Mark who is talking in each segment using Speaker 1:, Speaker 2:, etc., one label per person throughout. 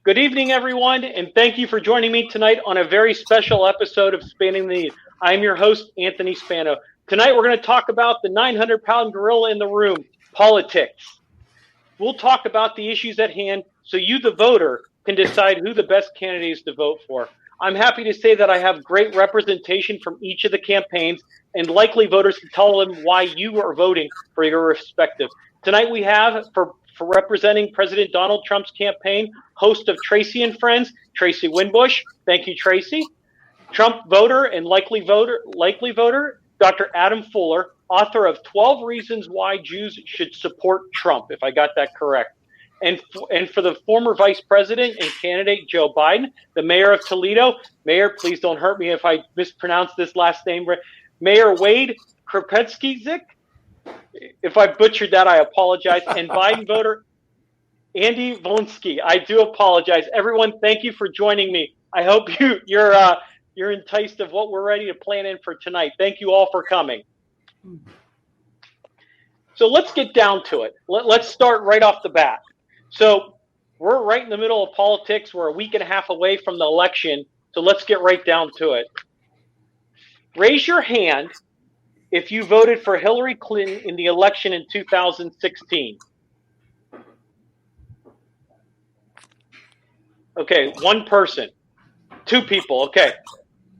Speaker 1: Good evening, everyone, and thank you for joining me tonight on a very special episode of Spanning the Need. I'm your host, Anthony Spano. Tonight, we're going to talk about the 900-pound gorilla in the room, politics. We'll talk about the issues at hand so you, the voter, can decide who the best candidate is to vote for. I'm happy to say that I have great representation from each of the campaigns, and likely voters can tell them why you are voting for your respective. Tonight, we have, for representing President Donald Trump's campaign, host of Tracy and Friends, Tracy Winbush. Thank you, Tracy. Trump voter and likely voter, Dr. Adam Fuller, author of 12 Reasons Why Jews Should Support Trump, if I got that correct. And for the former vice president and candidate, Joe Biden, the mayor of Toledo. Mayor, please don't hurt me if I mispronounce this last name. Mayor Wade Kropetskyzik. If I butchered that, I apologize. And Biden voter, Andy Volnsky. I do apologize. Everyone, thank you for joining me. I hope you're enticed of what we're ready to plan in for tonight. Thank you all for coming. So let's get down to it. Let's start right off the bat. So we're right in the middle of politics. We're a week and a half away from the election. So let's get right down to it. Raise your hand if you voted for Hillary Clinton in the election in 2016. Okay, one person. Two people, okay.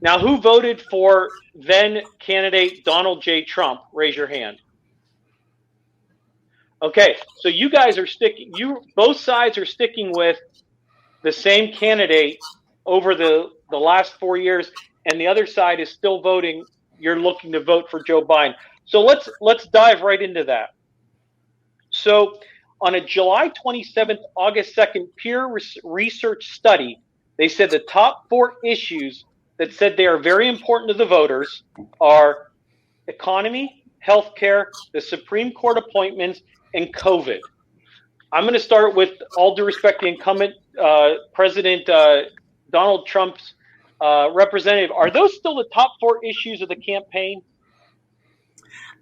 Speaker 1: Now, who voted for then candidate Donald J. Trump? Raise your hand. Okay, so you guys are both sides are sticking with the same candidate over the last 4 years, and the other side is still voting. You're looking to vote for Joe Biden. So let's dive right into that. So on a July 27th, August 2nd peer research study, they said the top 4 issues that said they are very important to the voters are economy, healthcare, the Supreme Court appointments, and COVID. I'm going to start with, all due respect, the incumbent President Donald Trump's representative. Are those still the top 4 issues of the campaign?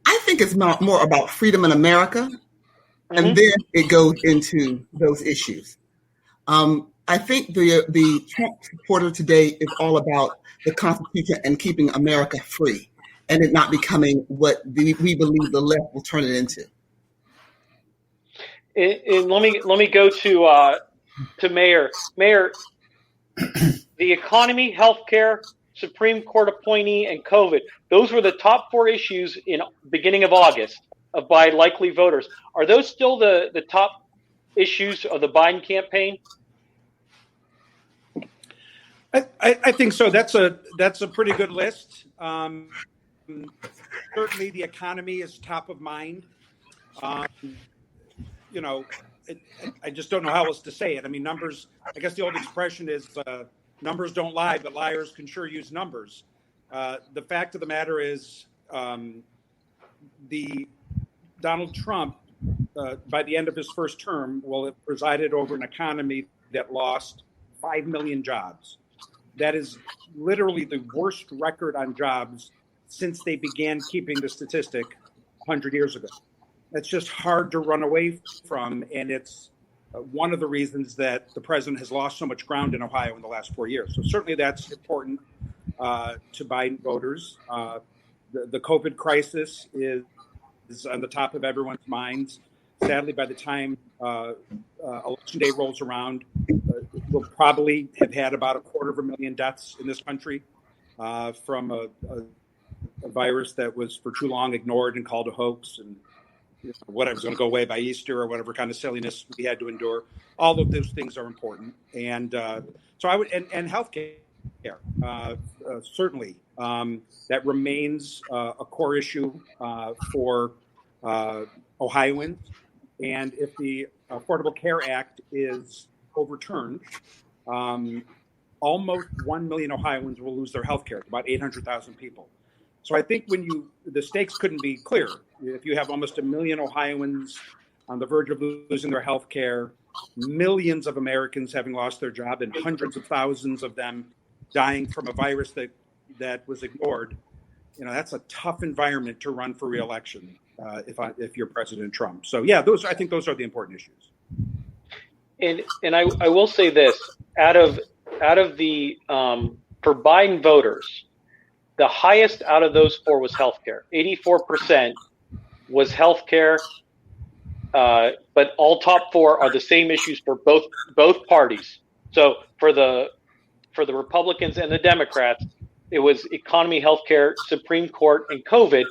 Speaker 2: I think it's more about freedom in America, and then it goes into those issues. I think the Trump supporter today is all about the Constitution and keeping America free, and it not becoming what we believe the left will turn it into.
Speaker 1: And let me go to Mayor. Mayor, the economy, healthcare, Supreme Court appointee, and COVID. Those were the top 4 issues in beginning of August by likely voters. Are those still the top issues of the Biden campaign?
Speaker 3: I think so. That's a pretty good list. Certainly, the economy is top of mind. I just don't know how else to say it. I mean, numbers. I guess the old expression is numbers don't lie, but liars can sure use numbers. The fact of the matter is, the Donald Trump, by the end of his first term, will have presided over an economy that lost 5 million jobs. That is literally the worst record on jobs since they began keeping the statistic 100 years ago. That's just hard to run away from, and it's one of the reasons that the president has lost so much ground in Ohio in the last 4 years. So certainly that's important to Biden voters. The COVID crisis is on the top of everyone's minds. Sadly, by the time Election Day rolls around, we'll probably have had about 250,000 deaths in this country from a virus that was for too long ignored and called a hoax, and whatever's going to go away by Easter or whatever kind of silliness we had to endure. All of those things are important, and so I would and healthcare certainly that remains a core issue for Ohioans. And if the Affordable Care Act is overturned, almost 1 million Ohioans will lose their health care, about 800,000 people. So I think the stakes couldn't be clearer. If you have almost 1 million Ohioans on the verge of losing their health care, millions of Americans having lost their job, and hundreds of thousands of them dying from a virus that was ignored, that's a tough environment to run for re-election if you're President Trump. So yeah, I think those are the important issues.
Speaker 1: I will say this, out of the for Biden voters, the highest out of those four was healthcare. 84% was healthcare, but all top four are the same issues for both parties. So for the Republicans and the Democrats, it was economy, healthcare, Supreme Court, and COVID.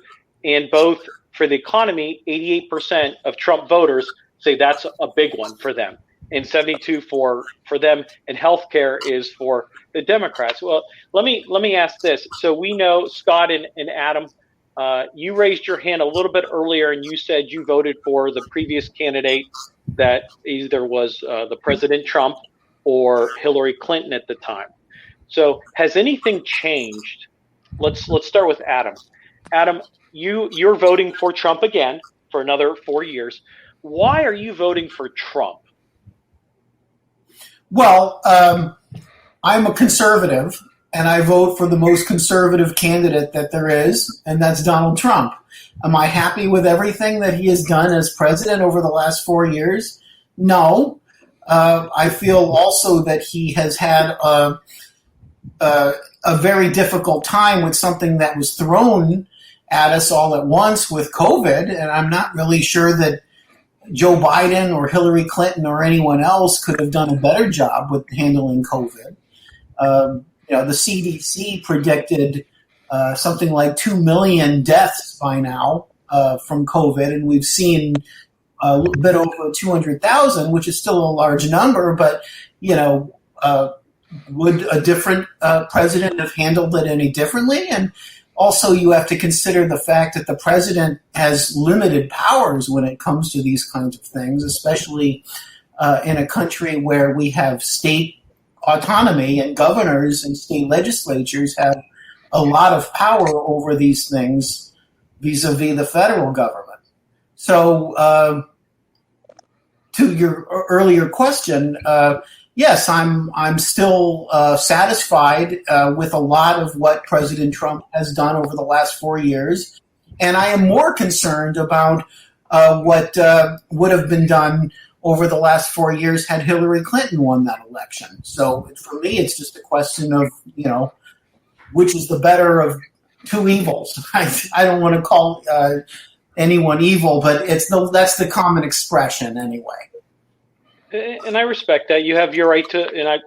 Speaker 1: And both for the economy, 88% of Trump voters say that's a big one for them, and 72 for them. And healthcare is for the Democrats. Well, let me ask this. So we know, Scott and Adam, you raised your hand a little bit earlier, and you said you voted for the previous candidate that either was the President Trump or Hillary Clinton at the time. So has anything changed? Let's start with Adam. Adam, you're voting for Trump again for another 4 years. Why are you voting for Trump?
Speaker 4: Well, I'm a conservative, and I vote for the most conservative candidate that there is, and that's Donald Trump. Am I happy with everything that he has done as president over the last 4 years? No. I feel also that he has had a very difficult time with something that was thrown at us all at once with COVID, and I'm not really sure that Joe Biden or Hillary Clinton or anyone else could have done a better job with handling COVID. The CDC predicted something like 2 million deaths by now from COVID, and we've seen a little bit over 200,000, which is still a large number, but, would a different president have handled it any differently? And also, you have to consider the fact that the president has limited powers when it comes to these kinds of things, especially in a country where we have state autonomy and governors and state legislatures have a lot of power over these things vis-a-vis the federal government. So to your earlier question, yes, I'm still satisfied with a lot of what President Trump has done over the last 4 years, and I am more concerned about what would have been done over the last 4 years had Hillary Clinton won that election. So for me, it's just a question of, which is the better of two evils. I don't want to call anyone evil, but that's the common expression anyway.
Speaker 1: And I respect that. You have your right to, and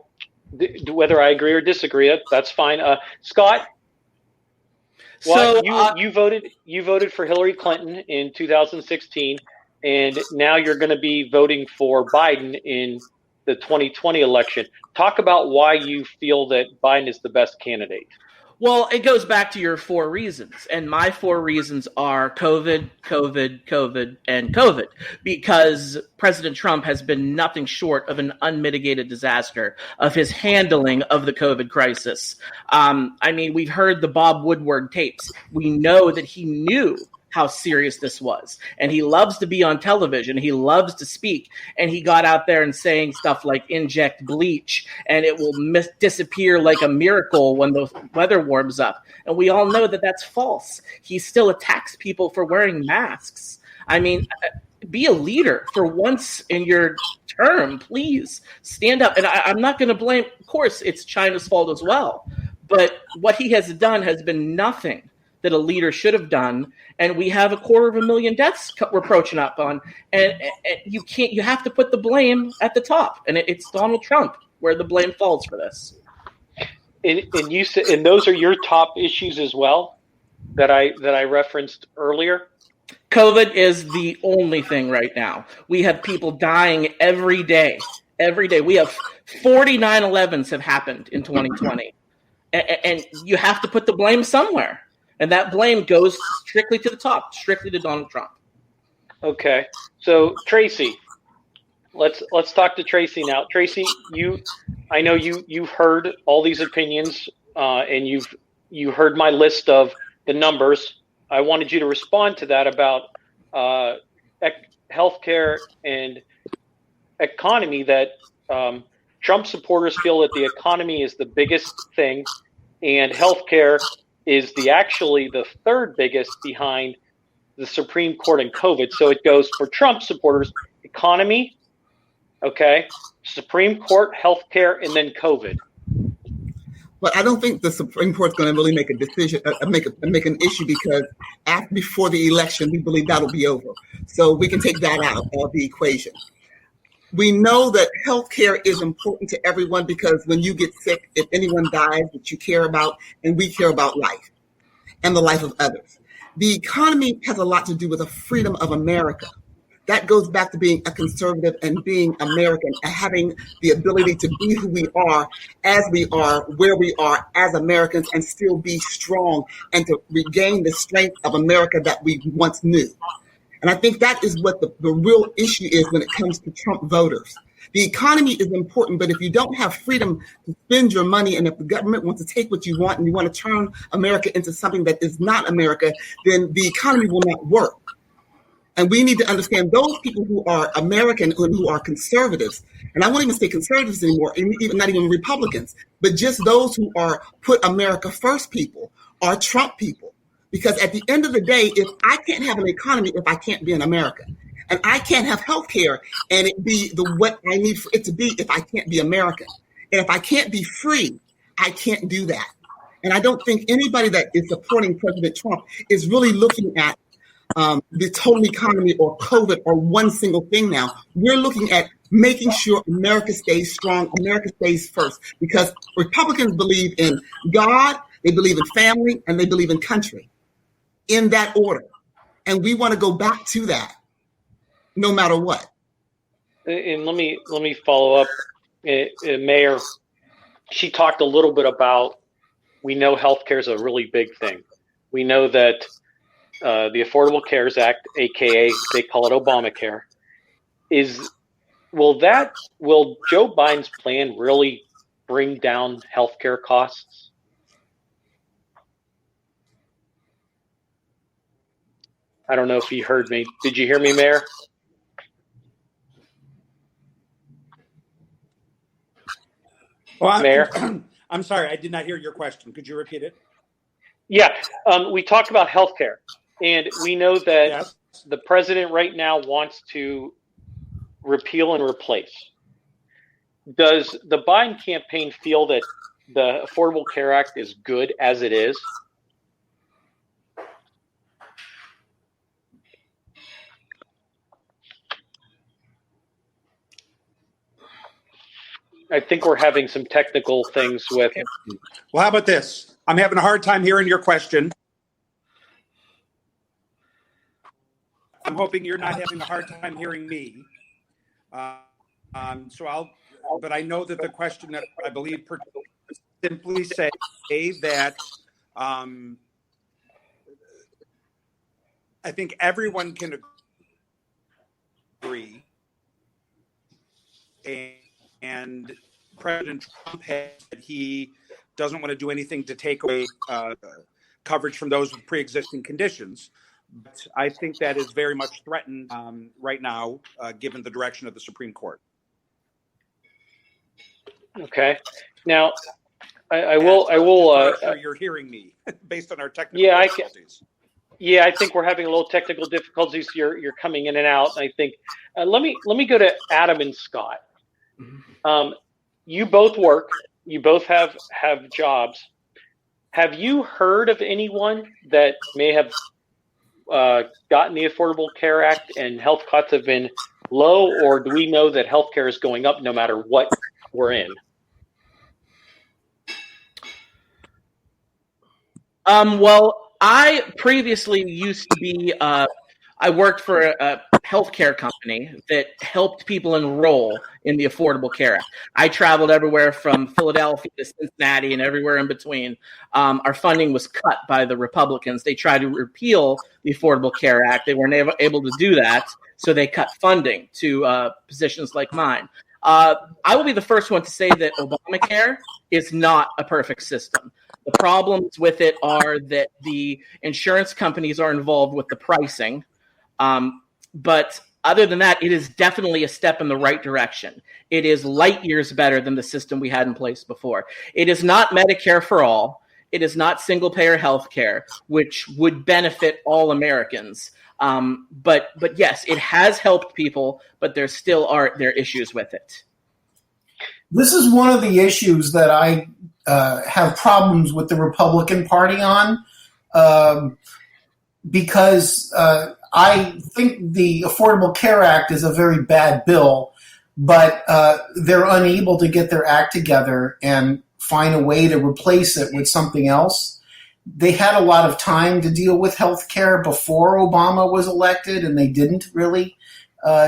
Speaker 1: whether I agree or disagree, that's fine. Scott, you voted for Hillary Clinton in 2016, and now you're going to be voting for Biden in the 2020 election. Talk about why you feel that Biden is the best candidate.
Speaker 5: Well, it goes back to your 4 reasons, and my 4 reasons are COVID, COVID, COVID, and COVID, because President Trump has been nothing short of an unmitigated disaster of his handling of the COVID crisis. We've heard the Bob Woodward tapes. We know that he knew how serious this was. And he loves to be on television. He loves to speak. And he got out there and saying stuff like inject bleach and it will disappear like a miracle when the weather warms up. And we all know that that's false. He still attacks people for wearing masks. Be a leader for once in your term, please. Stand up. And I'm not going to blame, of course, it's China's fault as well. But what he has done has been nothing that a leader should have done, and we have 250,000 deaths we're approaching up on, and you have to put the blame at the top, and it's Donald Trump where the blame falls for this.
Speaker 1: And you said, and those are your top issues as well that I referenced earlier.
Speaker 5: COVID is the only thing right now. We have people dying every day. Every day, we have 49 9/11s have happened in 2020, and you have to put the blame somewhere. And that blame goes strictly to the top, strictly to Donald Trump. Okay.
Speaker 1: So Tracy, let's talk to Tracy now. Tracy, I know you've heard all these opinions, and you heard my list of the numbers. I wanted you to respond to that about healthcare and economy. That Trump supporters feel that the economy is the biggest thing, and healthcare is actually the third biggest behind the Supreme Court and COVID. So it goes for Trump supporters, economy, Okay, Supreme Court, healthcare, and then COVID.
Speaker 2: But I don't think the Supreme Court's going to really make a decision, make an issue, because before the election, we believe that'll be over. So we can take that out of the equation. We know that healthcare is important to everyone, because when you get sick, if anyone dies that you care about, and we care about life and the life of others. The economy has a lot to do with the freedom of America. That goes back to being a conservative and being American and having the ability to be who we are, as we are, where we are as Americans, and still be strong and to regain the strength of America that we once knew. And I think that is what the real issue is when it comes to Trump voters. The economy is important, but if you don't have freedom to spend your money, and if the government wants to take what you want and you want to turn America into something that is not America, then the economy will not work. And we need to understand those people who are American and who are conservatives, and I won't even say conservatives anymore, even not even Republicans, but just those who are put America first people are Trump people. Because at the end of the day, if I can't have an economy if I can't be an American, and I can't have health care and it be what I need for it to be if I can't be American. And if I can't be free, I can't do that. And I don't think anybody that is supporting President Trump is really looking at the total economy or COVID or one single thing now. We're looking at making sure America stays strong, America stays first, because Republicans believe in God, they believe in family, and they believe in country, in that order. And we want to go back to that no matter what.
Speaker 1: And let me follow up. Mayor, she talked a little bit about, we know healthcare is a really big thing. We know that the Affordable Cares Act, aka they call it Obamacare, will Joe Biden's plan really bring down healthcare costs? I don't know if you heard me. Did you hear me, Mayor?
Speaker 3: Well,
Speaker 1: Mayor?
Speaker 3: I'm sorry, I did not hear your question. Could you repeat it?
Speaker 1: Yeah, we talked about healthcare, and we know that
Speaker 3: Yes.
Speaker 1: the president right now wants to repeal and replace. Does the Biden campaign feel that the Affordable Care Act is good as it is? I think we're having some technical things with.
Speaker 3: Well, how about this? I'm having a hard time hearing your question. I'm hoping you're not having a hard time hearing me. But I know that the question that I believe simply say that I think everyone can agree, and President Trump has said he doesn't want to do anything to take away coverage from those with pre-existing conditions. But I think that is very much threatened right now, given the direction of the Supreme Court.
Speaker 1: Okay. Now, I will. I'm
Speaker 3: sure you're hearing me based on our technical difficulties.
Speaker 1: I think we're having a little technical difficulties. You're coming in and out. I think. Let me go to Adam and Scott. You both work. You both have jobs. Have you heard of anyone that may have gotten the Affordable Care Act and health costs have been low, or do we know that healthcare is going up no matter what we're in?
Speaker 5: Well, I previously used to be, I worked for a healthcare company that helped people enroll in the Affordable Care Act. I traveled everywhere from Philadelphia to Cincinnati and everywhere in between. Our funding was cut by the Republicans. They tried to repeal the Affordable Care Act. They weren't able to do that, so they cut funding to positions like mine. I will be the first one to say that Obamacare is not a perfect system. The problems with it are that the insurance companies are involved with the pricing. But other than that, it is definitely a step in the right direction. It is light years better than the system we had in place before. It is not Medicare for all. It is not single-payer health care, which would benefit all Americans. But yes, it has helped people, but there still are issues with it.
Speaker 4: This is one of the issues that I have problems with the Republican Party on, because I think the Affordable Care Act is a very bad bill, but they're unable to get their act together and find a way to replace it with something else. They had a lot of time to deal with health care before Obama was elected, and they didn't really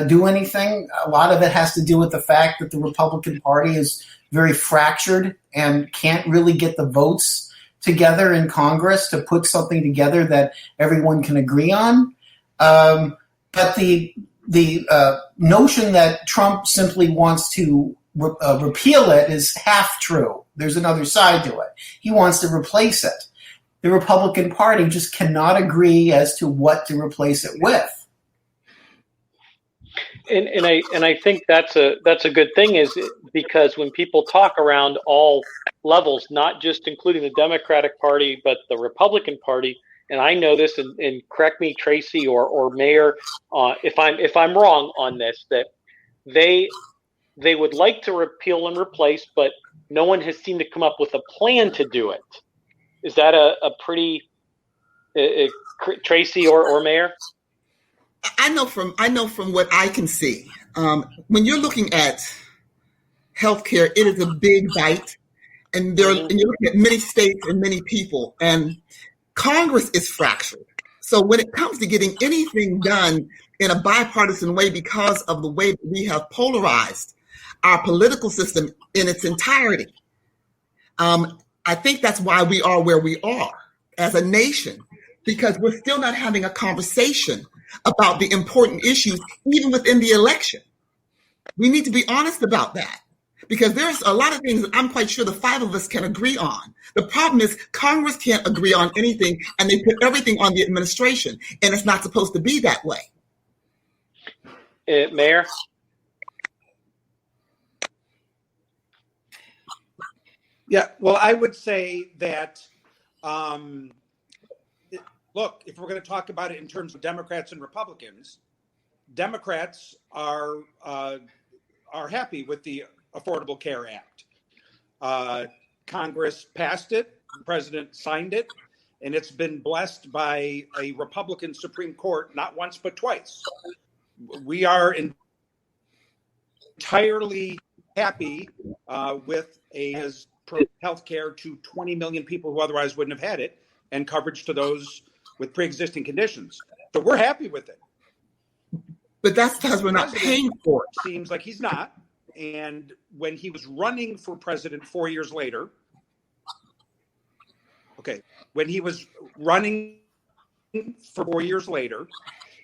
Speaker 4: do anything. A lot of it has to do with the fact that the Republican Party is very fractured and can't really get the votes together in Congress to put something together that everyone can agree on. But the notion that Trump simply wants to repeal it is half true. There's another side to it. He wants to replace it. The Republican Party just cannot agree as to what to replace it with.
Speaker 1: And I think that's a good thing, is because when people talk around all levels, not just including the Democratic Party, but the Republican Party, and I know this, and correct me, Tracy or Mayor, if I'm wrong on this, that they would like to repeal and replace, but no one has seemed to come up with a plan to do it. Is that a pretty Tracy or Mayor?
Speaker 2: I know from what I can see, when you're looking at healthcare, it is a big bite, and you're looking at many states and many people, and Congress is fractured. So when it comes to getting anything done in a bipartisan way, because of the way that we have polarized our political system in its entirety, I think that's why we are where we are as a nation, because we're still not having a conversation about the important issues, even within the election. We need to be honest about that, because there's a lot of things that I'm quite sure the five of us can agree on. The problem is Congress can't agree on anything, and they put everything on the administration, and it's not supposed to be that way.
Speaker 1: Mayor?
Speaker 3: Yeah, well, I would say that, look, if we're going to talk about it in terms of Democrats and Republicans, Democrats are happy with the Affordable Care Act. Congress passed it, the president signed it, and it's been blessed by a Republican Supreme Court not once but twice. We are entirely happy with his health care to 20 million people who otherwise wouldn't have had it, and coverage to those with pre-existing conditions. So we're happy with it.
Speaker 2: But that's because we're not paying for it.
Speaker 3: Seems like he's not. And when he was running for president 4 years later, when he was running for 4 years later,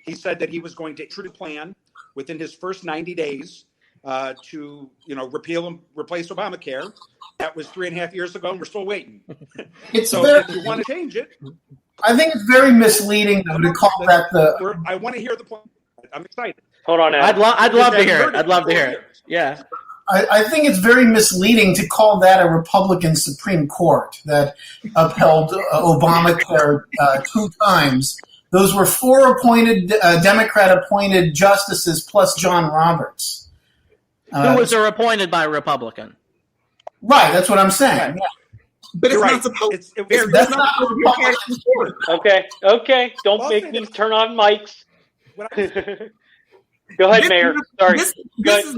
Speaker 3: he said that he was going to issue a plan within his first 90 days to repeal and replace Obamacare. That was 3.5 years ago, and we're still waiting. So if you want to change it,
Speaker 4: I think it's very misleading though to call that the.
Speaker 3: I want to hear the plan. I'm excited.
Speaker 1: Hold on,
Speaker 5: I'd love to hear it. I'd love to hear it. Yeah.
Speaker 4: I think it's very misleading to call that a Republican Supreme Court that upheld Obamacare 2 times. Those were 4 appointed Democrat-appointed justices plus John Roberts.
Speaker 5: Who was appointed by a Republican.
Speaker 4: Right, that's what I'm saying.
Speaker 5: Right.
Speaker 2: But it's
Speaker 3: You're
Speaker 2: not
Speaker 3: right.
Speaker 2: supposed to.
Speaker 4: That's not a Republican court.
Speaker 1: Okay. Don't make me turn on mics. Go ahead, Mayor. Sorry. Go ahead.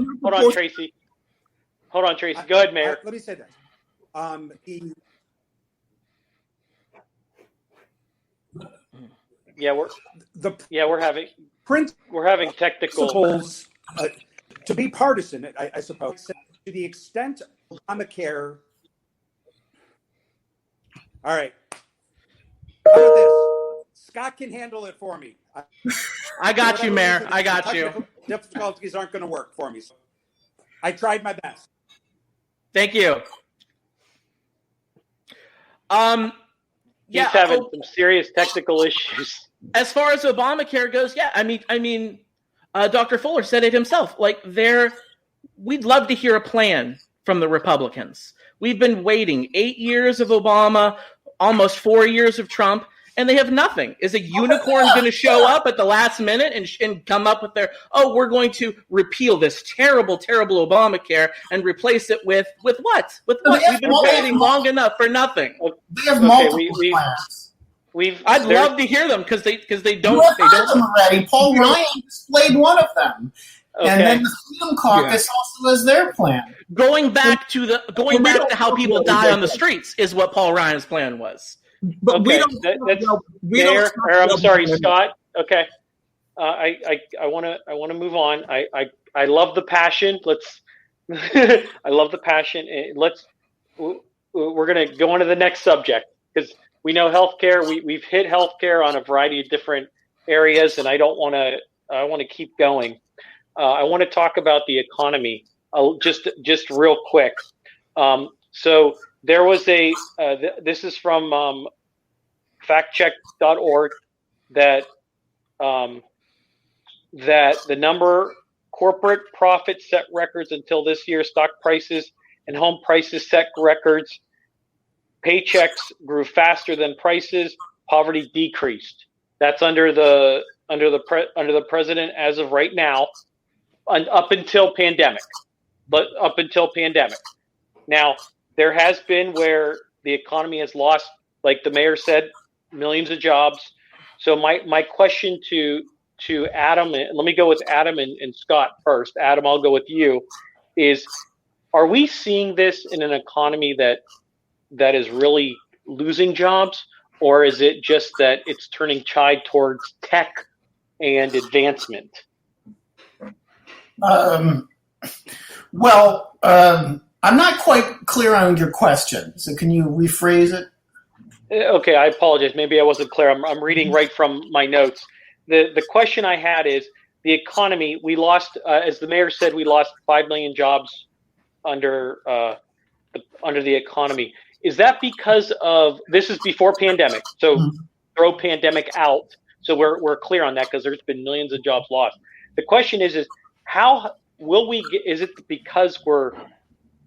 Speaker 1: Hold on, Tracy. Go ahead, Mayor.
Speaker 3: Let me say this.
Speaker 1: We're having technical
Speaker 3: principles to be partisan. I suppose to the extent Obamacare. All right. How about this? Scott can handle it for me.
Speaker 5: I got you, Mayor. I got you.
Speaker 3: Difficulties aren't going to work for me. So I tried my best.
Speaker 5: Thank you.
Speaker 1: He's having some serious technical issues.
Speaker 5: As far as Obamacare goes, Dr. Fuller said it himself. We'd love to hear a plan from the Republicans. We've been waiting 8 years of Obama. almost 4 years of Trump, and they have nothing. Is a unicorn going to show up at the last minute and come up with we're going to repeal this terrible, terrible Obamacare and replace it with what? With what? We've been waiting long enough for nothing.
Speaker 4: They have multiple plans.
Speaker 5: I'd love to hear them because they don't.
Speaker 4: You have heard them already. Paul Ryan displayed one of them.
Speaker 5: Okay.
Speaker 4: And then the Freedom Caucus also has their plan.
Speaker 5: Going back to how people die on the streets is what Paul Ryan's plan was.
Speaker 2: But
Speaker 1: okay. I'm sorry, Scott. Okay, I want to move on. I love the passion. I love the passion. We're gonna go on to the next subject because we know healthcare. We've hit healthcare on a variety of different areas, and I want to keep going. I want to talk about the economy just real quick. So there was this is from factcheck.org that the number corporate profits set records until this year, stock prices and home prices set records, paychecks grew faster than prices, poverty decreased. That's under the president as of right now. Up until pandemic. Now, there has been where the economy has lost, like the mayor said, millions of jobs. So my question to Adam, and let me go with Adam and Scott first. Adam, I'll go with you, is are we seeing this in an economy that is really losing jobs, or is it just that it's turning tide towards tech and advancement?
Speaker 4: I'm not quite clear on your question. So can you rephrase it?
Speaker 1: Okay, I apologize. Maybe I wasn't clear. I'm reading right from my notes. The question I had is the economy. We lost, as the mayor said, we lost 5 million jobs under the economy. Is that because of this is before pandemic? So throw pandemic out. So we're clear on that because there's been millions of jobs lost. The question is how will we get, is it because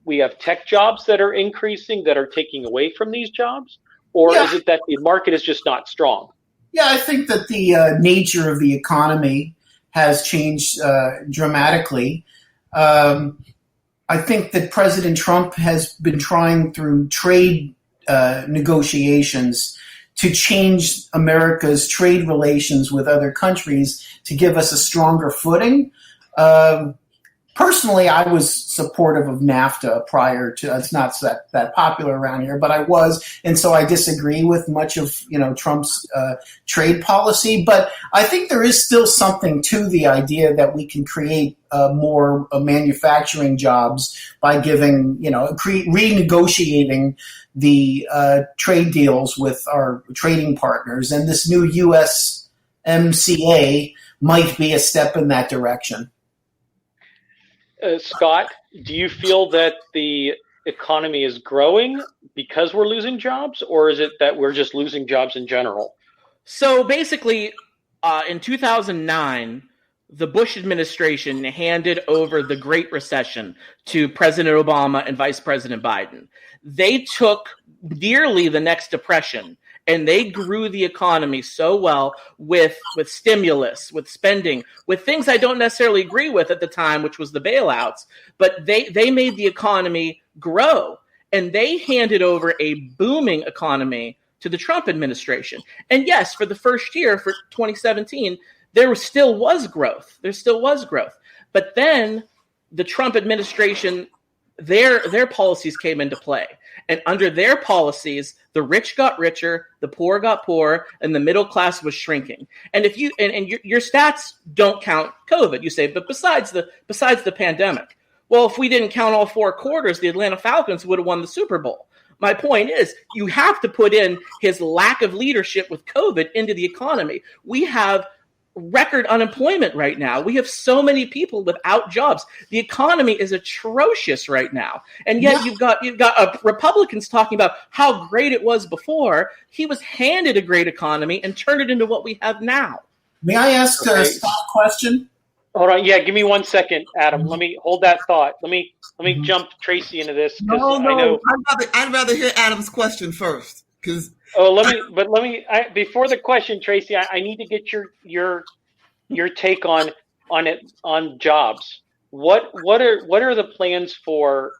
Speaker 1: we have tech jobs that are increasing that are taking away from these jobs, or is it that the market is just not strong?
Speaker 4: Yeah, I think that the nature of the economy has changed dramatically. I think that President Trump has been trying through trade negotiations to change America's trade relations with other countries to give us a stronger footing. Personally, I was supportive of NAFTA prior to. It's not that popular around here, but I was, and so I disagree with much of Trump's trade policy. But I think there is still something to the idea that we can create more manufacturing jobs by giving, renegotiating the trade deals with our trading partners, and this new USMCA might be a step in that direction.
Speaker 1: Scott, do you feel that the economy is growing because we're losing jobs, or is it that we're just losing jobs in general?
Speaker 5: So basically, in 2009, the Bush administration handed over the Great Recession to President Obama and Vice President Biden. They took nearly the next depression, and they grew the economy so well with stimulus, with spending, with things I don't necessarily agree with at the time, which was the bailouts. But they made the economy grow, and they handed over a booming economy to the Trump administration. And yes, for the first year, for 2017, there still was growth. But then the Trump administration, their policies came into play. And under their policies, the rich got richer, the poor got poorer, and the middle class was shrinking. And if you and your stats don't count COVID, you say, but besides the pandemic, well, if we didn't count all 4 quarters, the Atlanta Falcons would have won the Super Bowl. My point is, you have to put in his lack of leadership with COVID into the economy. We have record unemployment right now. We have so many people without jobs. The economy is atrocious right now. And yet you've got Republicans talking about how great it was before. He was handed a great economy and turned it into what we have now.
Speaker 4: May I ask a question?
Speaker 1: Hold on. Yeah, give me 1 second, Adam. Let me hold that thought. Let me jump Tracy into this.
Speaker 2: No. I'd rather hear Adam's question first. Because
Speaker 1: before the question, Tracy, I need to get your take on jobs. What are the plans for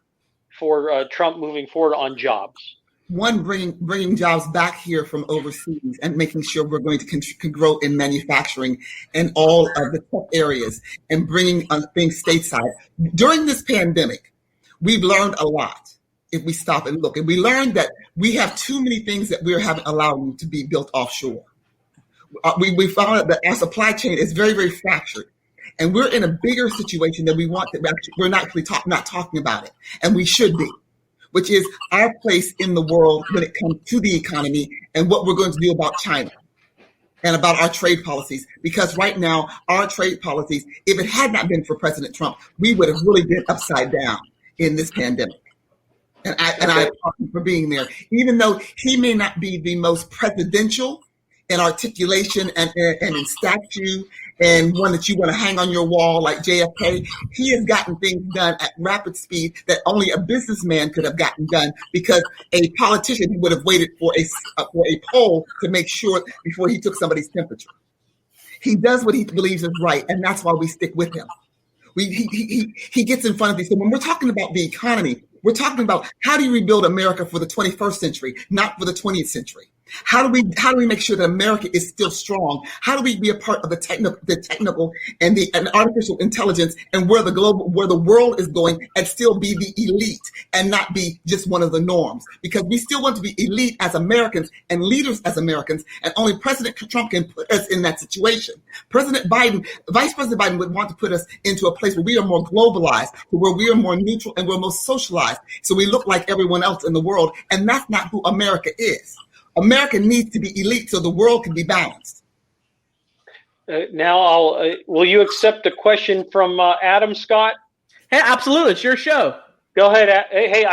Speaker 1: Trump moving forward on jobs?
Speaker 2: one, bringing jobs back here from overseas and making sure we're going to grow in manufacturing in all of the top areas and bringing things stateside. During this pandemic, we've learned a lot. If we stop and look, and we learned that we have too many things that we're allowing to be built offshore. We found out that our supply chain is very, very fractured, and we're in a bigger situation than we want. We're not talking about it, and we should be, which is our place in the world when it comes to the economy and what we're going to do about China and about our trade policies. Because right now, our trade policies, if it had not been for President Trump, we would have really been upside down in this pandemic. And I applaud him for being there, even though he may not be the most presidential in articulation and in statue and one that you want to hang on your wall like JFK. He has gotten things done at rapid speed that only a businessman could have gotten done, because a politician would have waited for a poll to make sure before he took somebody's temperature. He does what he believes is right, and that's why we stick with him. He gets in front of these. So when we're talking about the economy, we're talking about how do you rebuild America for the 21st century, not for the 20th century? How do we make sure that America is still strong? How do we be a part of the technical and artificial intelligence and where the world is going, and still be the elite and not be just one of the norms? Because we still want to be elite as Americans and leaders as Americans, and only President Trump can put us in that situation. Vice President Biden would want to put us into a place where we are more globalized, where we are more neutral and we're more socialized, so we look like everyone else in the world, and that's not who America is. America needs to be elite so the world can be balanced.
Speaker 1: Now, will you accept a question from Adam Scott?
Speaker 5: Hey, absolutely. It's your show.
Speaker 1: Go ahead. Hey,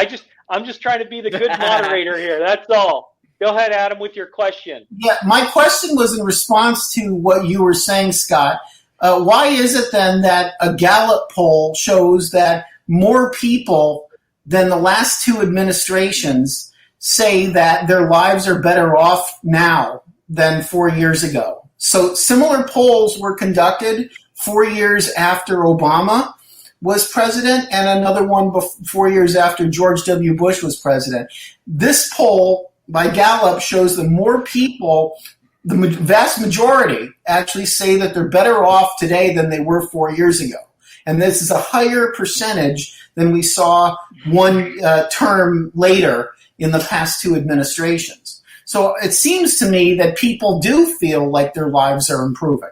Speaker 1: I'm just trying to be the good moderator here. That's all. Go ahead, Adam, with your question.
Speaker 4: Yeah, my question was in response to what you were saying, Scott. Why is it then that a Gallup poll shows that more people than the last two administrations say that their lives are better off now than 4 years ago? So similar polls were conducted 4 years after Obama was president, and another one 4 years after George W. Bush was president. This poll by Gallup shows that more people, the vast majority, actually say that they're better off today than they were 4 years ago. And this is a higher percentage than we saw one term later in the past two administrations. So it seems to me that people do feel like their lives are improving.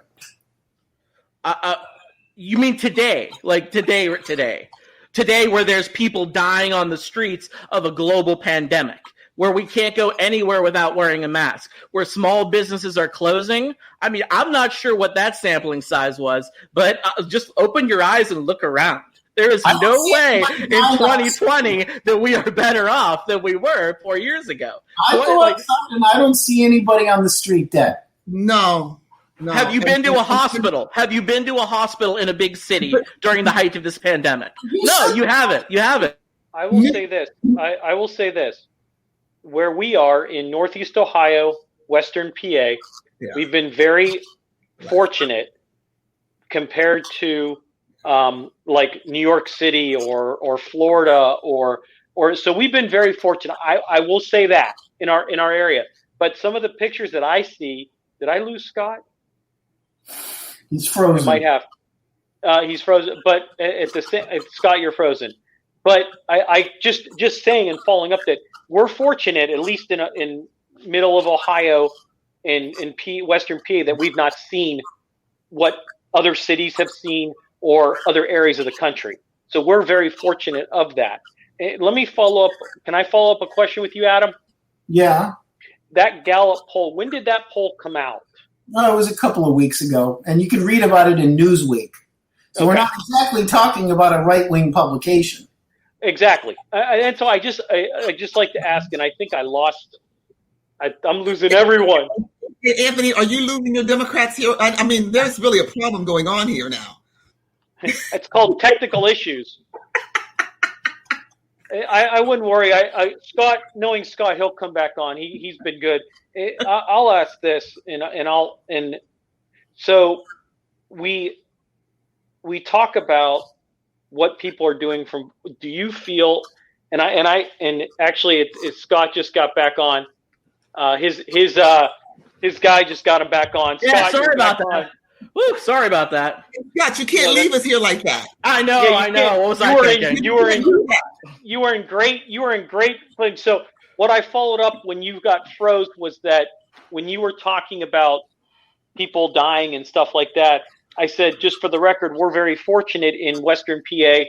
Speaker 5: You mean today? Like today, where there's people dying on the streets of a global pandemic, where we can't go anywhere without wearing a mask, where small businesses are closing? I mean, I'm not sure what that sampling size was, but just open your eyes and look around. There is no way in 2020 that we are better off than we were 4 years ago.
Speaker 4: I go outside and I don't see anybody on the street dead.
Speaker 2: No.
Speaker 5: Have you been to a hospital? Have you been to a hospital in a big city during the height of this pandemic? No, you haven't. You haven't.
Speaker 1: I will say this. I will say this. Where we are in Northeast Ohio, Western PA, we've been very fortunate compared to like New York City or Florida or so we've been very fortunate. I will say that in our area. But some of the pictures that I see, did I lose Scott?
Speaker 4: He's frozen.
Speaker 1: I might have. He's frozen. But Scott, you're frozen. But I just saying and following up that we're fortunate, at least in middle of Ohio, in Western PA, that we've not seen what other cities have seen or other areas of the country. So we're very fortunate of that. Let me follow up. Can I follow up a question with you, Adam?
Speaker 4: Yeah.
Speaker 1: That Gallup poll, when did that poll come out?
Speaker 4: No, it was a couple of weeks ago, and you can read about it in Newsweek. So We're not exactly talking about a right-wing publication.
Speaker 1: Exactly. And so I just like to ask, and I think I lost. I'm losing everyone.
Speaker 2: Anthony, are you losing your Democrats here? I mean, there's really a problem going on here now.
Speaker 1: It's called technical issues. I wouldn't worry. Scott, knowing Scott, he'll come back on. He's been good. I'll ask this, and so we talk about what people are doing. Do you feel? And actually, Scott just got back on. His guy just got him back on.
Speaker 5: Yeah,
Speaker 1: Scott,
Speaker 5: sorry about that. Woo, sorry about that.
Speaker 2: Scott, you can't leave us here like that.
Speaker 5: I know. What was I thinking?
Speaker 1: You were in great things. So what I followed up when you got froze was that when you were talking about people dying and stuff like that, I said, just for the record, we're very fortunate in Western PA,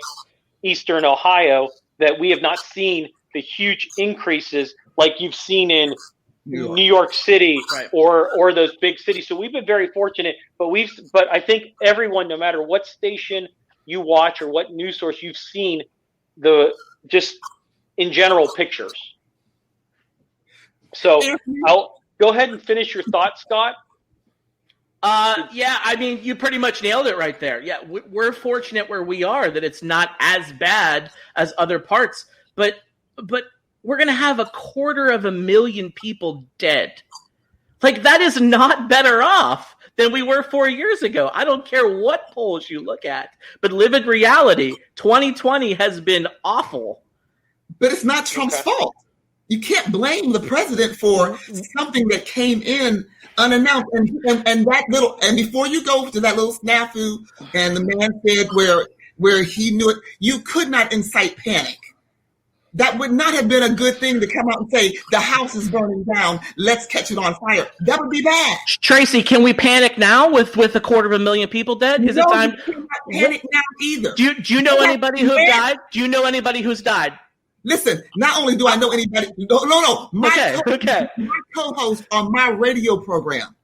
Speaker 1: Eastern Ohio, that we have not seen the huge increases like you've seen in New York City, right, or those big cities. So we've been very fortunate, but I think everyone, no matter what station you watch or what news source, you've seen the just in general pictures. So I'll go ahead and finish your thought, Scott.
Speaker 5: Yeah, I mean, you pretty much nailed it right there. Yeah, we're fortunate where we are that it's not as bad as other parts, but we're going to have 250,000 people dead. Like, that is not better off than we were 4 years ago. I don't care what polls you look at, but live in reality. 2020 has been awful.
Speaker 2: But it's not Trump's fault. You can't blame the president for something that came in unannounced. And that little, and before you go to that little snafu, and the man said where he knew it, you could not incite panic. That would not have been a good thing to come out and say, the house is burning down, let's catch it on fire. That would be bad.
Speaker 5: Tracy, can we panic now with 250,000 people dead? Is it time?
Speaker 2: You cannot panic now either.
Speaker 5: Do you know anybody who died? Do you know anybody who's died?
Speaker 2: Listen, not only do I know anybody, no. My co-host on my radio program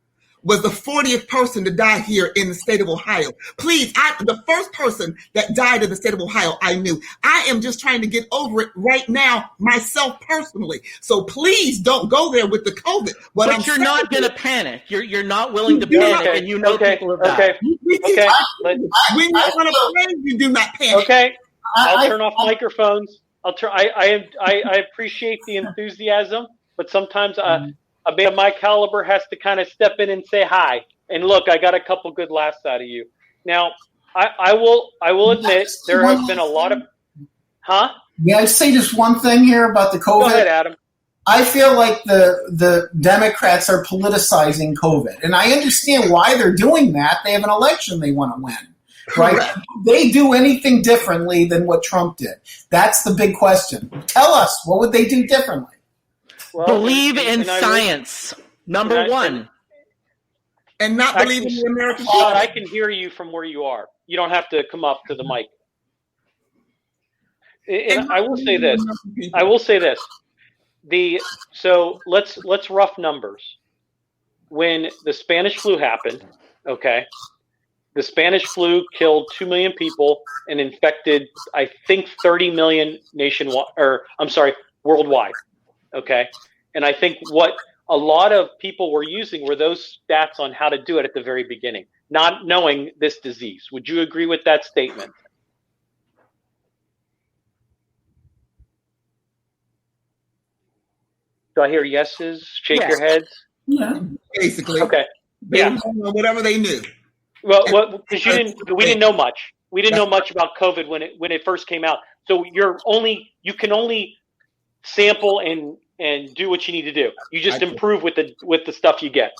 Speaker 2: was the 40th person to die here in the state of Ohio. Please, the first person that died in the state of Ohio, I knew. I am just trying to get over it right now, myself personally. So please don't go there with the COVID.
Speaker 5: But you're not going to panic. You're not willing to panic, and you know people have died.
Speaker 1: Okay.
Speaker 2: When you're on a plane, you do not panic.
Speaker 1: Okay. I'll turn off microphones. I appreciate the enthusiasm, but sometimes a man of my caliber has to kind of step in and say hi. And look, I got a couple good laughs out of you. Now, I will admit there have been a lot of,
Speaker 4: Yeah, I'd say just one thing here about the COVID.
Speaker 1: Go ahead, Adam.
Speaker 4: I feel like the Democrats are politicizing COVID, and I understand why they're doing that. They have an election they want to win. Right?
Speaker 2: Correct.
Speaker 4: They do anything differently than what Trump did? That's the big question. Tell us, what would they do differently?
Speaker 5: Well, believe in science, number one.
Speaker 2: And not believe in the American people.
Speaker 1: I can hear you from where you are. You don't have to come up to the mic. And I will say this. So let's rough numbers. When the Spanish flu happened, okay, the Spanish flu killed 2 million people and infected, I think, 30 million worldwide. Okay. And I think what a lot of people were using were those stats on how to do it at the very beginning, not knowing this disease. Would you agree with that statement? Do I hear yeses? Shake your heads?
Speaker 2: Yeah. Basically.
Speaker 1: Okay.
Speaker 2: Yeah. Whatever they knew.
Speaker 1: Well, because we didn't know much. We didn't know much about COVID when it first came out. So you can only sample and do what you need to do. You just improve with the stuff you get.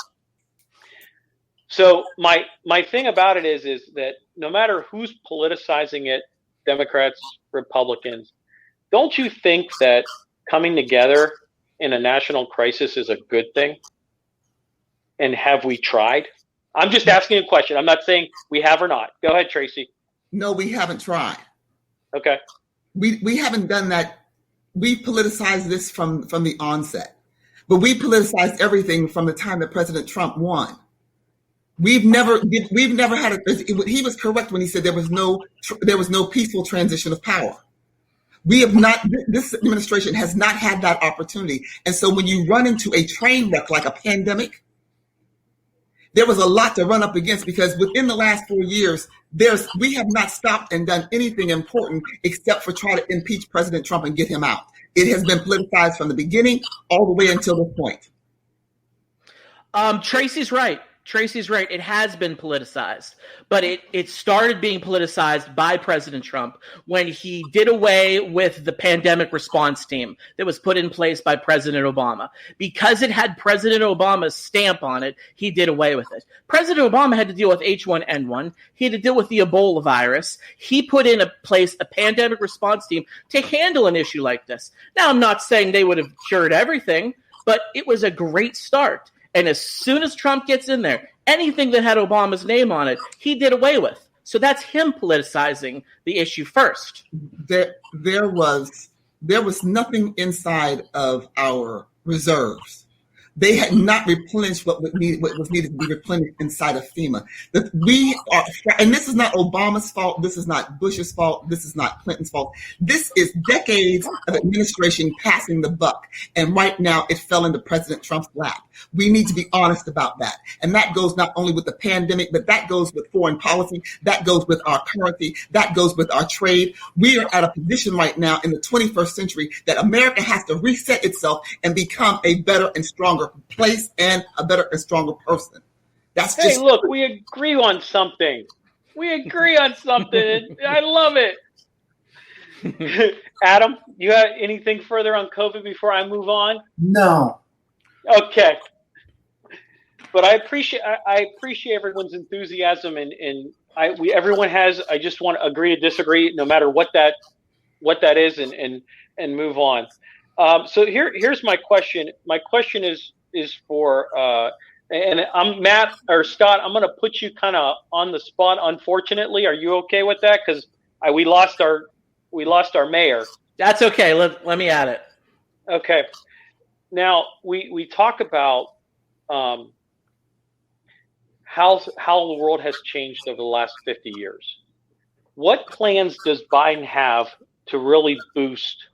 Speaker 1: So my thing about it is that no matter who's politicizing it, Democrats, Republicans, don't you think that coming together in a national crisis is a good thing? And have we tried? I'm just asking a question. I'm not saying we have or not. Go ahead, Tracy.
Speaker 2: No, we haven't tried.
Speaker 1: Okay.
Speaker 2: We haven't done that. We politicized this from the onset, but we politicized everything from the time that President Trump won. We've never had he was correct when he said there was no peaceful transition of power. We have not. This administration has not had that opportunity, and so when you run into a train wreck like a pandemic, there was a lot to run up against because within the last 4 years, we have not stopped and done anything important except for try to impeach President Trump and get him out. It has been politicized from the beginning all the way until this point.
Speaker 5: Tracy's right. Tracy's right. It has been politicized, but it started being politicized by President Trump when he did away with the pandemic response team that was put in place by President Obama. Because it had President Obama's stamp on it, he did away with it. President Obama had to deal with H1N1. He had to deal with the Ebola virus. He put in place a pandemic response team to handle an issue like this. Now, I'm not saying they would have cured everything, but it was a great start. And as soon as Trump gets in there, anything that had Obama's name on it, he did away with. So that's him politicizing the issue first.
Speaker 2: There was nothing inside of our reserves. They had not replenished what was needed to be replenished inside of FEMA. And this is not Obama's fault. This is not Bush's fault. This is not Clinton's fault. This is decades of administration passing the buck. And right now it fell into President Trump's lap. We need to be honest about that. And that goes not only with the pandemic, but that goes with foreign policy. That goes with our currency. That goes with our trade. We are at a position right now in the 21st century that America has to reset itself and become a better and stronger place and a better and stronger person.
Speaker 1: Hey, look, we agree on something. We agree on something. I love it. Adam, you have anything further on COVID before I move on?
Speaker 4: No.
Speaker 1: Okay. But I appreciate everyone's enthusiasm and everyone has. I just want to agree to disagree, no matter what that is, and move on. So here's my question. My question is for and I'm Matt or Scott. I'm going to put you kind of on the spot. Unfortunately, are you okay with that? Because we lost our mayor.
Speaker 5: That's okay. Let me add it.
Speaker 1: Okay. Now we talk about how the world has changed over the last 50 years. What plans does Biden have to really boost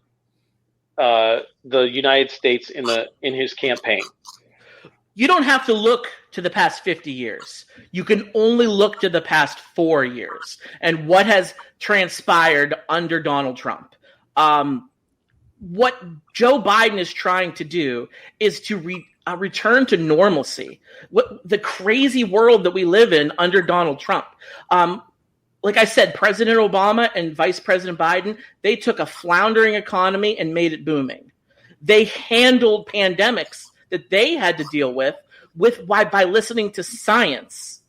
Speaker 1: the United States in his campaign?
Speaker 5: You don't have to look to the past 50 years. You can only look to the past 4 years and what has transpired under Donald Trump. What Joe Biden is trying to do is to return to normalcy. The crazy world that we live in under Donald Trump. Like I said, President Obama and Vice President Biden, they took a floundering economy and made it booming. They handled pandemics that they had to deal with by listening to science.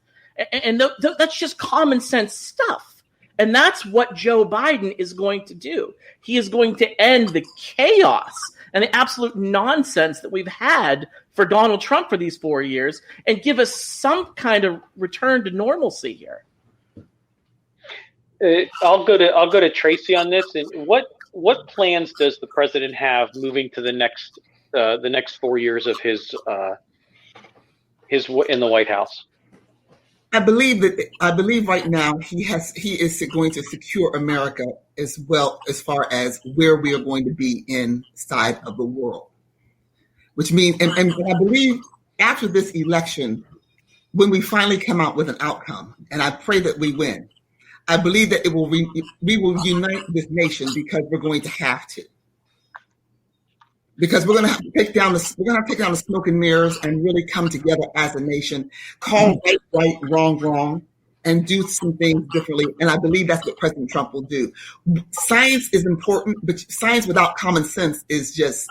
Speaker 5: And that's just common sense stuff. And that's what Joe Biden is going to do. He is going to end the chaos and the absolute nonsense that we've had for Donald Trump for these 4 years and give us some kind of return to normalcy here.
Speaker 1: I'll go to Tracy on this. And what plans does the president have moving to the next 4 years of his in the White House?
Speaker 2: I believe right now he is going to secure America as well as far as where we are going to be inside of the world, which means, and I believe after this election, when we finally come out with an outcome, and I pray that we win, I believe that we will unite this nation because we're going to have to. Because we're going to have to take down the smoke and mirrors and really come together as a nation, call right, wrong, and do some things differently. And I believe that's what President Trump will do. Science is important, but science without common sense is just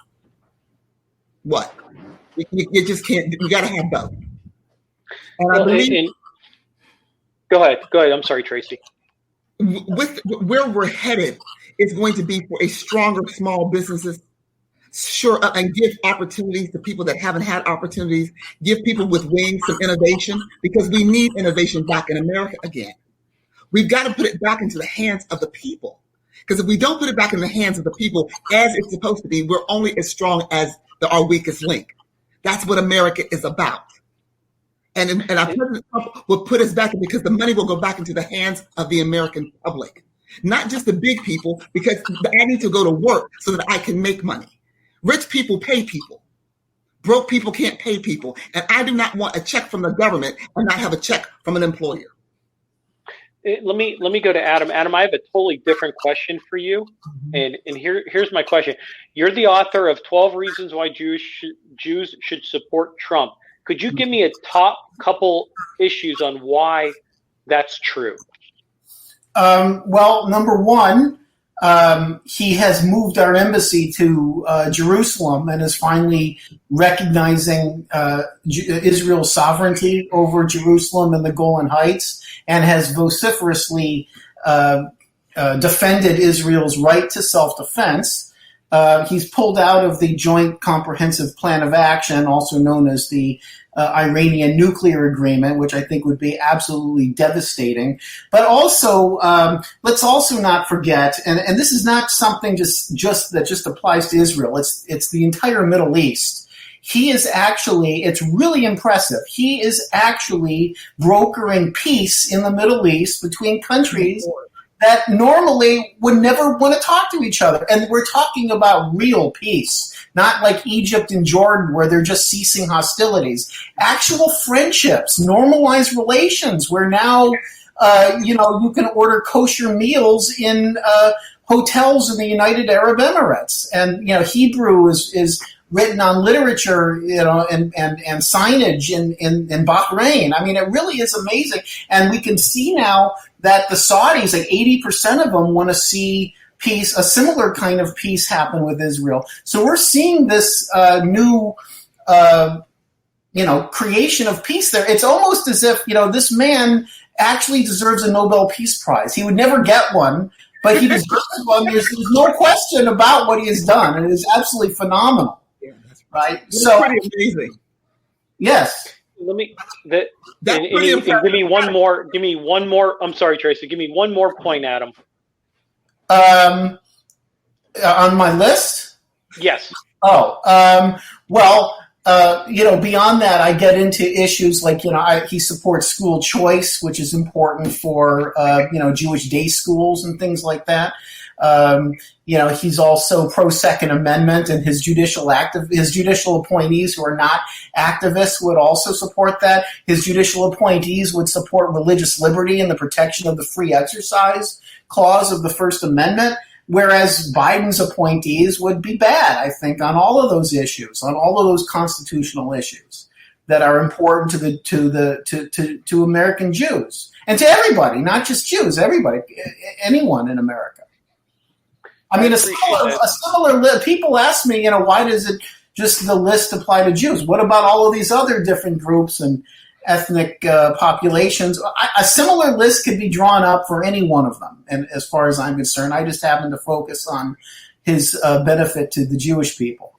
Speaker 2: what? You just can't. You got to have both. And I believe.
Speaker 1: Go ahead. I'm sorry, Tracy.
Speaker 2: With where we're headed is going to be for a stronger small businesses. Sure, and give opportunities to people that haven't had opportunities. Give people with wings some innovation because we need innovation back in America again. We've got to put it back into the hands of the people because if we don't put it back in the hands of the people as it's supposed to be, we're only as strong as our weakest link. That's what America is about. And our President Trump will put us back in because the money will go back into the hands of the American public, not just the big people, because I need to go to work so that I can make money. Rich people pay people. Broke people can't pay people. And I do not want a check from the government and not have a check from an employer.
Speaker 1: Let me go to Adam. Adam, I have a totally different question for you. And here's my question. You're the author of 12 Reasons Why Jews Should Support Trump. Could you give me a top couple issues on why that's true?
Speaker 4: Well, number one, he has moved our embassy to Jerusalem and is finally recognizing Israel's sovereignty over Jerusalem and the Golan Heights, and has vociferously defended Israel's right to self-defense. He's pulled out of the Joint Comprehensive Plan of Action, also known as the Iranian nuclear agreement, which I think would be absolutely devastating. But also, let's also not forget, and this is not something that just applies to Israel. It's the entire Middle East. He is actually, it's really impressive. He is actually brokering peace in the Middle East between countries that normally would never want to talk to each other. And we're talking about real peace, not like Egypt and Jordan where they're just ceasing hostilities. Actual friendships, normalized relations where now, you can order kosher meals in hotels in the United Arab Emirates. And, Hebrew is written on literature, and signage in Bahrain. I mean, it really is amazing. And we can see now that the Saudis, like 80% of them, want to see peace, a similar kind of peace happen with Israel. So we're seeing this new, creation of peace there. It's almost as if, this man actually deserves a Nobel Peace Prize. He would never get one, but he deserves one. There's no question about what he has done. It is absolutely phenomenal. Right, so
Speaker 2: pretty amazing.
Speaker 4: Yes.
Speaker 1: Give me one more. I'm sorry, Tracy. Give me one more point, Adam.
Speaker 4: On my list?
Speaker 1: Yes.
Speaker 4: Beyond that, I get into issues like, he supports school choice, which is important for, Jewish day schools and things like that. He's also pro-Second Amendment, and his judicial appointees who are not activists would also support that. His judicial appointees would support religious liberty and the protection of the free exercise clause of the First Amendment, whereas Biden's appointees would be bad, I think, on all of those issues, on all of those constitutional issues that are important to American Jews and to everybody, not just Jews, everybody, anyone in America. I mean, a similar list. People ask me, why does it just the list apply to Jews? What about all of these other different groups and ethnic populations? A similar list could be drawn up for any one of them. And as far as I'm concerned, I just happen to focus on his benefit to the Jewish people.